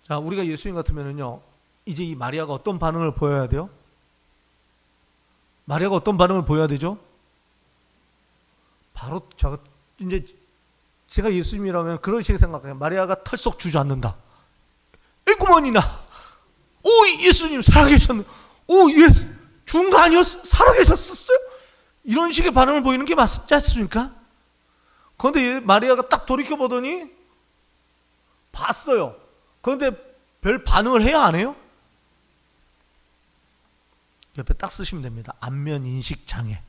자, 우리가 예수님 같으면요, 이제 이 마리아가 어떤 반응을 보여야 돼요? 마리아가 어떤 반응을 보여야 되죠? 바로 제가 예수님이라면 그런 식의 생각해요. 마리아가 털썩 주저앉는다. 에구머니나, 오, 예수님 살아계셨네. 오, 예수 죽은 거 아니었어? 살아계셨었어요? 이런 식의 반응을 보이는 게 맞지 않습니까? 그런데 마리아가 딱 돌이켜보더니 봤어요. 그런데 별 반응을 해야 안 해요? 옆에 딱 쓰시면 됩니다. 안면 인식 장애.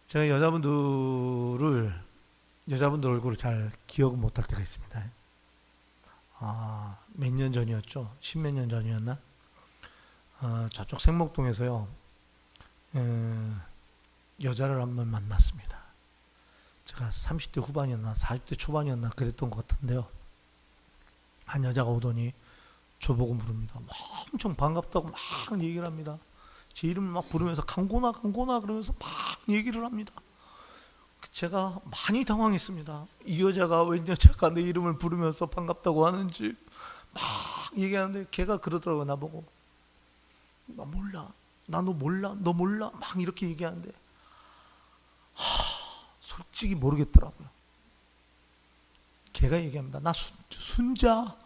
제가 여자분들 얼굴을 잘 기억 못할 때가 있습니다. 몇 년 전이었죠? 10몇 년 전이었나? 저쪽 생목동에서요, 여자를 한 번 만났습니다. 제가 30대 후반이었나 40대 초반이었나 그랬던 것 같은데요. 한 여자가 오더니 저보고 물습니다. 엄청 반갑다고 막 얘기를 합니다. 제 이름을 막 부르면서 강고나 그러면서 막 얘기를 합니다. 제가 많이 당황했습니다. 이 여자가 웬 여자가 내 이름을 부르면서 반갑다고 하는지 막 얘기하는데 걔가 그러더라고요. 나보고 나 몰라, 나 너 몰라, 너 몰라 막 이렇게 얘기하는데 솔직히 모르겠더라고요. 걔가 얘기합니다. 나 순자.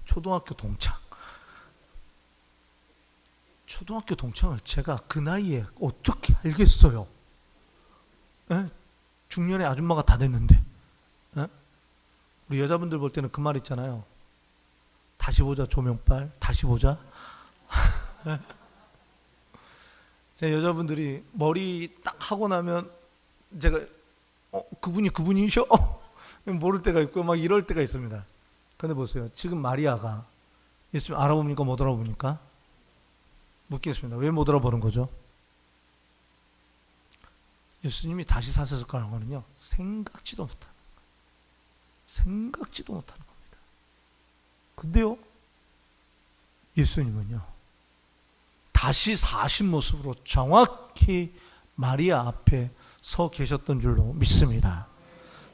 초등학교 동창. 초등학교 동창을 제가 그 나이에 어떻게 알겠어요? 에? 중년의 아줌마가 다 됐는데. 에? 우리 여자분들 볼 때는 그 말 있잖아요. 다시 보자 조명빨, 다시 보자. 제 여자분들이 머리 딱 하고 나면 제가 그분이 그분이셔? 모를 때가 있고 막 이럴 때가 있습니다. 근데 보세요. 지금 마리아가 예수님 알아봅니까? 못 알아봅니까? 묻겠습니다. 왜 못 알아보는 거죠? 예수님이 다시 사셨을 거라는 거는요, 생각지도 못하는 거예요. 생각지도 못하는 겁니다. 근데요, 예수님은요, 다시 사신 모습으로 정확히 마리아 앞에 서 계셨던 줄로 믿습니다.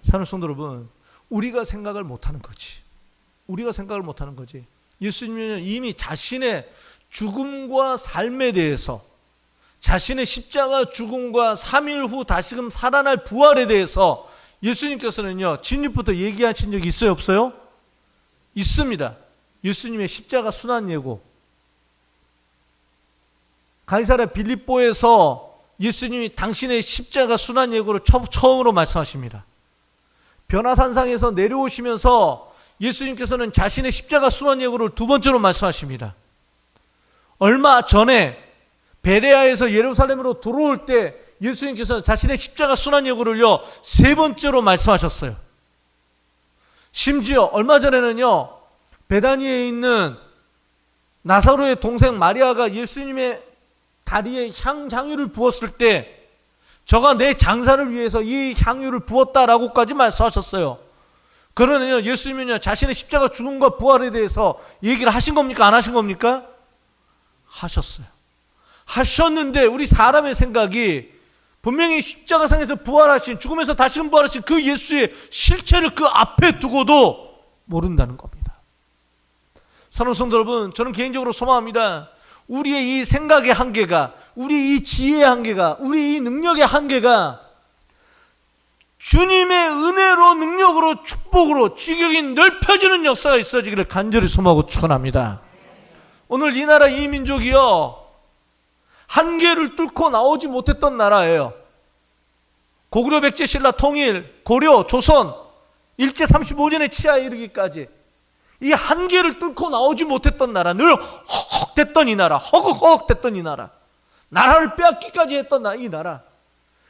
사랑하는 성도 여러분, 우리가 생각을 못하는 거지. 우리가 생각을 못하는 거지. 예수님은 이미 자신의 죽음과 삶에 대해서, 자신의 십자가 죽음과 3일 후 다시금 살아날 부활에 대해서 예수님께서는요, 진립부터 얘기하신 적이 있어요, 없어요? 있습니다. 예수님의 십자가 순환 예고. 가이사랴 빌립보에서 예수님이 당신의 십자가 순환 예고를 처음으로 말씀하십니다. 변화산상에서 내려오시면서 예수님께서는 자신의 십자가 순환 예고를 두 번째로 말씀하십니다. 얼마 전에 베레아에서 예루살렘으로 들어올 때 예수님께서 자신의 십자가 순환 예고를요, 세 번째로 말씀하셨어요. 심지어 얼마 전에는요, 베다니에 있는 나사로의 동생 마리아가 예수님의 다리에 향유를 부었을 때 저가 내 장사를 위해서 이 향유를 부었다라고까지 말씀하셨어요. 그러면요, 예수님은요, 자신의 십자가 죽음과 부활에 대해서 얘기를 하신 겁니까? 안 하신 겁니까? 하셨어요. 하셨는데 우리 사람의 생각이 분명히 십자가상에서 부활하신, 죽음에서 다시금 부활하신 그 예수의 실체를 그 앞에 두고도 모른다는 겁니다. 사랑하는 성도 여러분, 저는 개인적으로 소망합니다. 우리의 이 생각의 한계가, 우리 이 지혜의 한계가, 우리 이 능력의 한계가 주님의 은혜로, 능력으로, 축복으로 지경이 넓혀지는 역사가 있어지기를 간절히 소망하고 축원합니다. 오늘 이 나라, 이 민족이요, 한계를 뚫고 나오지 못했던 나라예요. 고구려 백제 신라 통일, 고려, 조선, 일제 35년의 치하에 이르기까지 이 한계를 뚫고 나오지 못했던 나라, 늘 헉헉댔던 이 나라, 허걱허걱댔던 이 나라, 나라를 빼앗기까지 했던 이 나라,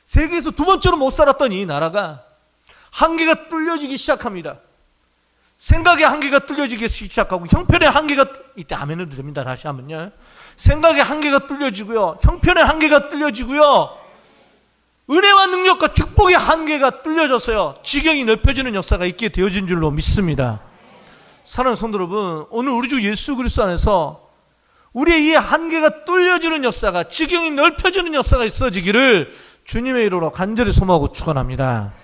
세계에서 두 번째로 못 살았던 이 나라가 한계가 뚫려지기 시작합니다. 생각의 한계가 뚫려지기 시작하고 형편의 한계가, 이때 아멘 해도 됩니다. 다시 하면요, 생각의 한계가 뚫려지고요, 형편의 한계가 뚫려지고요, 은혜와 능력과 축복의 한계가 뚫려져서요, 지경이 넓혀지는 역사가 있게 되어진 줄로 믿습니다. 사랑하는 성도 여러분, 오늘 우리 주 예수 그리스도 안에서 우리의 이 한계가 뚫려지는 역사가, 지경이 넓혀지는 역사가 있어지기를 주님의 이름으로 간절히 소망하고 축원합니다.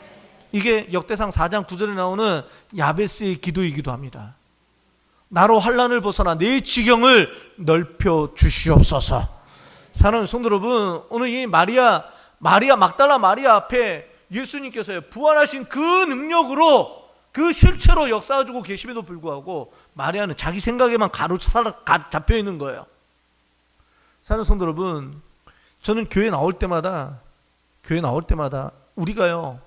이게 역대상 4장 9절에 나오는 야베스의 기도이기도 합니다. 나로 환난을 벗어나 내 지경을 넓혀 주시옵소서. 사랑하는 성도 여러분, 오늘 이 마리아 막달라 마리아 앞에 예수님께서요, 부활하신 그 능력으로, 그 실체로 역사해주고 계심에도 불구하고 마리아는 자기 생각에만 잡혀 있는 거예요. 사랑하는 성도 여러분, 저는 교회 나올 때마다 우리가요,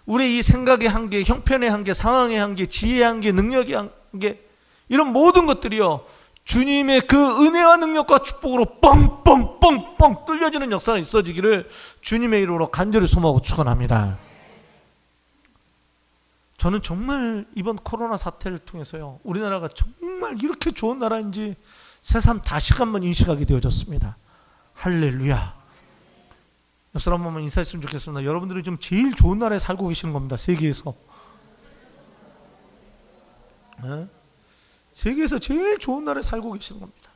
우리 이 생각의 한계, 형편의 한계, 상황의 한계, 지혜의 한계, 능력의 한계, 이런 모든 것들이요, 주님의 그 은혜와 능력과 축복으로 뻥뻥뻥뻥 뚫려지는 역사가 있어지기를 주님의 이름으로 간절히 소망하고 축원합니다. 저는 정말 이번 코로나 사태를 통해서요, 우리나라가 정말 이렇게 좋은 나라인지 새삼 다시 한번 인식하게 되어졌습니다. 할렐루야. 옆 사람 한 번만 인사했으면 좋겠습니다. 여러분들이 좀 제일 좋은 나라에 살고 계시는 겁니다. 세계에서. 네? 세계에서 제일 좋은 나라에 살고 계시는 겁니다.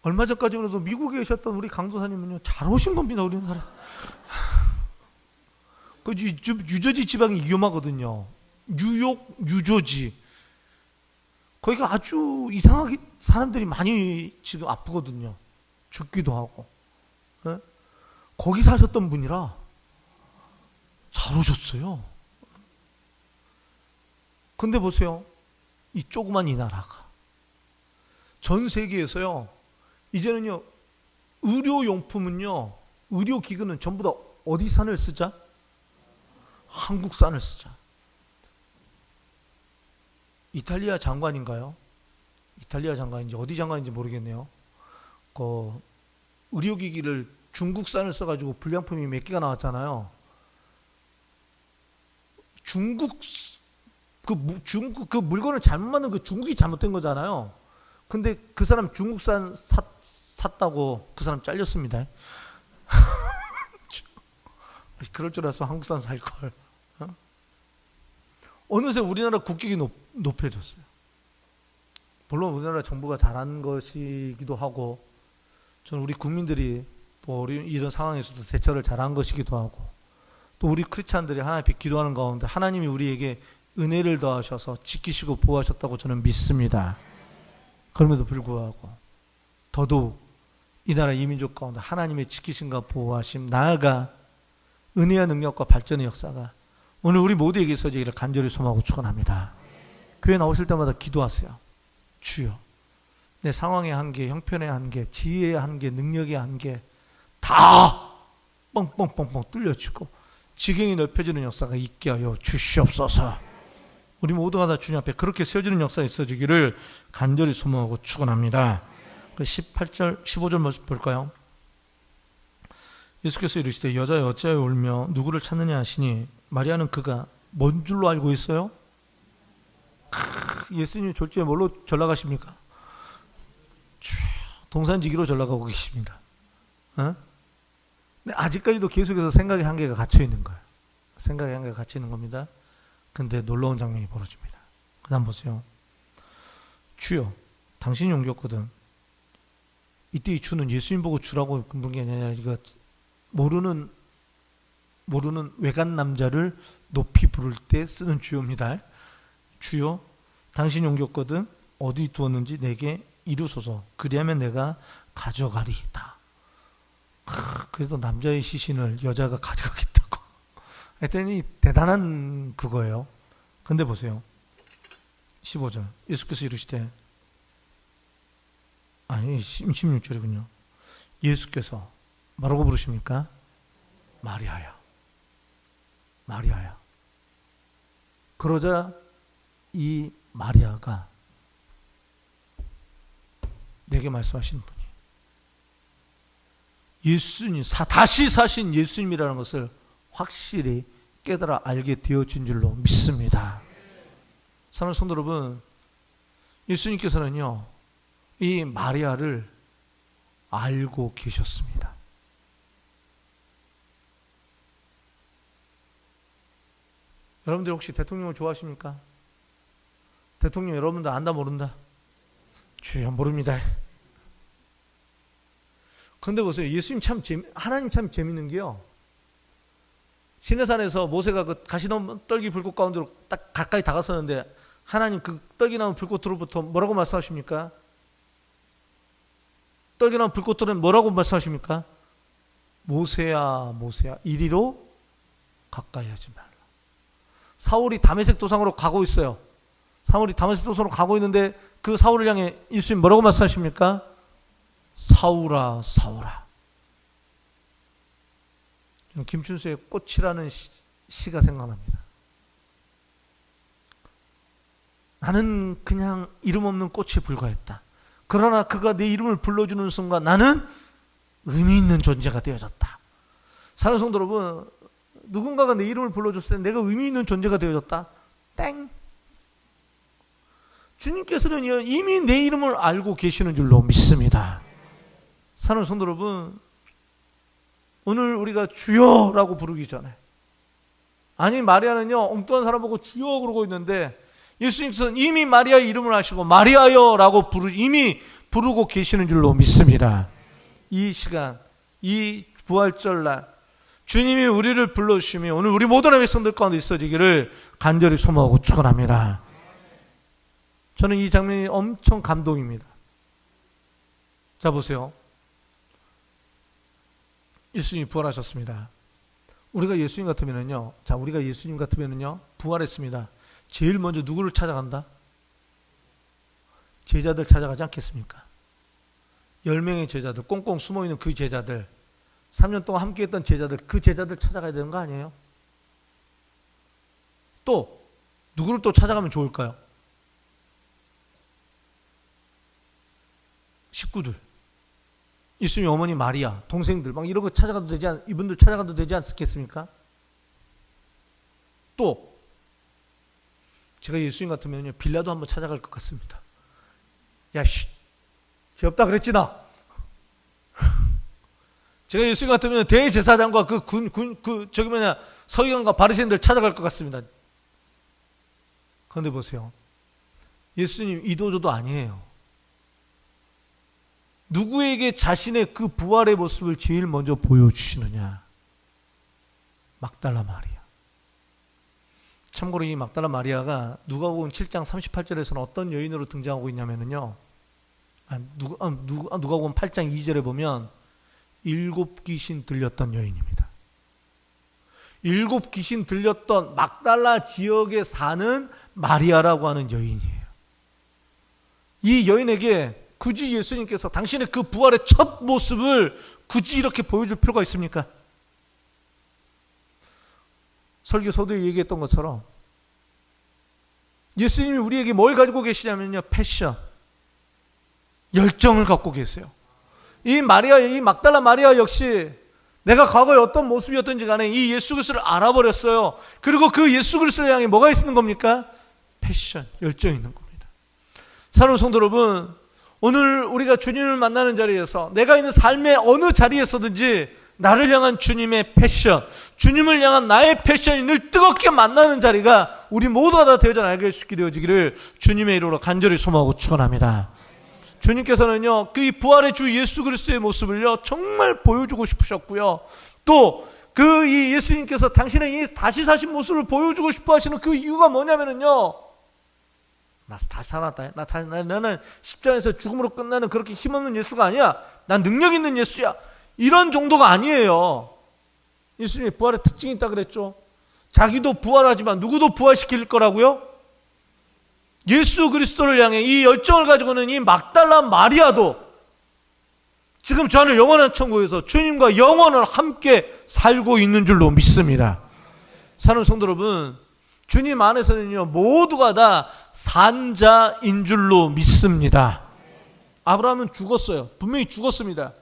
얼마 전까지만 해도 미국에 계셨던 우리 강도사님은요, 잘 오신 겁니다. 우리나라. 그 뉴저지 지방이 위험하거든요. 뉴욕, 뉴저지. 거기가 아주 이상하게 사람들이 많이 지금 아프거든요. 죽기도 하고. 네? 거기 사셨던 분이라 잘 오셨어요. 근데 보세요. 이 조그만 이 나라가. 전 세계에서요, 이제는요, 의료용품은요, 의료기구는 전부 다 어디 산을 쓰자? 한국산을 쓰자. 이탈리아 장관인가요? 이탈리아 장관인지 어디 장관인지 모르겠네요. 그 의료기기를 중국산을 써가지고 불량품이 몇 개가 나왔잖아요. 중국 그 물건을 잘못 만든 그 중국이 잘못된 거잖아요. 근데 그 사람 중국산 샀다고 그 사람 잘렸습니다. 그럴 줄 알았어. 한국산 살 걸. 어느새 우리나라 국격이 높아졌어요. 물론 우리나라 정부가 잘한 것이기도 하고, 저는 우리 국민들이 또 이런 상황에서도 대처를 잘한 것이기도 하고, 또 우리 크리스찬들이 하나님 앞에 기도하는 가운데 하나님이 우리에게 은혜를 더하셔서 지키시고 보호하셨다고 저는 믿습니다. 그럼에도 불구하고 더더욱 이 나라 이민족 가운데 하나님의 지키심과 보호하심, 나아가 은혜와 능력과 발전의 역사가 오늘 우리 모두에게 있어지기를 간절히 소망하고 축원합니다. 교회 나오실 때마다 기도하세요. 주여, 내 상황의 한계, 형편의 한계, 지혜의 한계, 능력의 한계 다 뻥뻥뻥뻥 뚫려주고 지경이 넓혀지는 역사가 있게 하여 주시옵소서. 우리 모두가 다 주님 앞에 그렇게 세워지는 역사가 있어지기를 간절히 소망하고 축원합니다. 그 18절, 15절 모습 볼까요? 예수께서 이르시되 여자여 어찌하여 울며 누구를 찾느냐 하시니 마리아는 그가 뭔 줄로 알고 있어요? 예수님 졸지에 뭘로 전라 가십니까? 동산지기로 전라 가고 계십니다. 어? 근데 아직까지도 계속해서 생각의 한계가 갇혀 있는 거예요. 생각의 한계가 갇혀 있는 겁니다. 근데 놀라운 장면이 벌어집니다. 그 다음 보세요. 주여, 당신이 옮겼거든. 이때 이 주는 예수님 보고 주라고 부른 게 아니라 이거 모르는 외간 남자를 높이 부를 때 쓰는 주여입니다. 주여, 당신이 옮겼거든. 어디 두었는지 내게 이루소서. 그리하면 내가 가져가리이다. 그래도 남자의 시신을 여자가 가져가겠다고. 하여튼 대단한 그거예요. 근데 보세요. 15절. 예수께서 이르시되, 아니 16절이군요. 예수께서 뭐라고 부르십니까? 마리아야. 마리아야. 그러자 이 마리아가 내게 말씀하시는 분이 예수님, 다시 사신 예수님이라는 것을 확실히 깨달아 알게 되어진 줄로 믿습니다. 사랑하는 성도 여러분, 예수님께서는요, 이 마리아를 알고 계셨습니다. 여러분들 혹시 대통령을 좋아하십니까? 대통령 여러분들 안다 모른다? 주여 모릅니다. 근데 보세요. 예수님 하나님 참 재밌는 게요. 시내산에서 모세가 그 가시나무 떨기 불꽃 가운데로 딱 가까이 다가섰는데 하나님 그 떨기나무 불꽃으로부터 뭐라고 말씀하십니까? 떨기나무 불꽃으로는 뭐라고 말씀하십니까? 모세야, 모세야, 이리로 가까이 하지 말라. 사울이 다메섹 도상으로 가고 있어요. 사울이 다메섹 도상으로 가고 있는데 그 사울을 향해 예수님 뭐라고 말씀하십니까? 사울아, 사울아. 김춘수의 꽃이라는 시가 생각납니다. 나는 그냥 이름 없는 꽃에 불과했다. 그러나 그가 내 이름을 불러주는 순간 나는 의미 있는 존재가 되어졌다. 사랑하는 성도 여러분, 누군가가 내 이름을 불러줬을 때 내가 의미 있는 존재가 되어졌다. 땡. 주님께서는 이미 내 이름을 알고 계시는 줄로 믿습니다. 사랑하는 성도 여러분, 오늘 우리가 주여라고 부르기 전에, 아니 마리아는요 엉뚱한 사람 보고 주여 그러고 있는데 예수님께서는 이미 마리아의 이름을 아시고 마리아여라고 이미 부르고 계시는 줄로 믿습니다. 이 시간, 이 부활절날 주님이 우리를 불러주심이 오늘 우리 모든 백성들 가운데 있어지기를 간절히 소망하고 축원합니다. 저는 이 장면이 엄청 감동입니다. 자 보세요. 예수님이 부활하셨습니다. 우리가 예수님 같으면은요, 자, 우리가 예수님 같으면은요, 부활했습니다. 제일 먼저 누구를 찾아간다? 제자들 찾아가지 않겠습니까? 10명의 제자들, 꽁꽁 숨어있는 그 제자들, 3년 동안 함께했던 제자들, 그 제자들 찾아가야 되는 거 아니에요? 또 누구를 또 찾아가면 좋을까요? 식구들, 예수님의 어머니 마리아, 동생들 막 이런 거 찾아가도 이분들 찾아가도 되지 않겠습니까? 또 제가 예수님 같으면요 빌라도 한번 찾아갈 것 같습니다. 야, 죄 없다 그랬지 나. 제가 예수님 같으면 대제사장과 서기관과 바리새인들 찾아갈 것 같습니다. 그런데 보세요. 예수님 이도저도 아니에요. 누구에게 자신의 그 부활의 모습을 제일 먼저 보여주시느냐? 막달라 마리아. 참고로 이 막달라 마리아가 누가복음 7장 38절에서는 어떤 여인으로 등장하고 있냐면요. 누가복음 8장 2절에 보면 7 귀신 들렸던 여인입니다. 7 귀신 들렸던 막달라 지역에 사는 마리아라고 하는 여인이에요. 이 여인에게 굳이 예수님께서 당신의 그 부활의 첫 모습을 굳이 이렇게 보여줄 필요가 있습니까? 설교 서두에 얘기했던 것처럼 예수님이 우리에게 뭘 가지고 계시냐면요, 패션, 열정을 갖고 계세요. 이 막달라 마리아 역시 내가 과거에 어떤 모습이었던지 간에 이 예수 그리스도를 알아버렸어요. 그리고 그 예수 그리스도를 향해 뭐가 있는 겁니까? 패션, 열정이 있는 겁니다. 사랑하는 성도 여러분, 오늘 우리가 주님을 만나는 자리에서 내가 있는 삶의 어느 자리에서든지 나를 향한 주님의 패션, 주님을 향한 나의 패션이 늘 뜨겁게 만나는 자리가 우리 모두가 다 되어져 나게 수 있게 되어지기를 주님의 이름으로 간절히 소망하고 축원합니다. 주님께서는요, 그 부활의 주 예수 그리스도의 모습을요 정말 보여주고 싶으셨고요, 또 그 이 예수님께서 당신의 이 다시 사신 모습을 보여주고 싶어 하시는 그 이유가 뭐냐면은요, 나 다시 살았다. 나는 십자가에서 죽음으로 끝나는 그렇게 힘없는 예수가 아니야. 난 능력 있는 예수야. 이런 정도가 아니에요. 예수님이 부활의 특징이 있다 그랬죠. 자기도 부활하지만 누구도 부활시킬 거라고요? 예수 그리스도를 향해 이 열정을 가지고는 이 막달라 마리아도 지금 저 하늘 영원한 천국에서 주님과 영원을 함께 살고 있는 줄로 믿습니다. 사랑하는 성도 여러분, 주님 안에서는요 모두가 다 산자인 줄로 믿습니다. 아브라함은 죽었어요. 분명히 죽었습니다.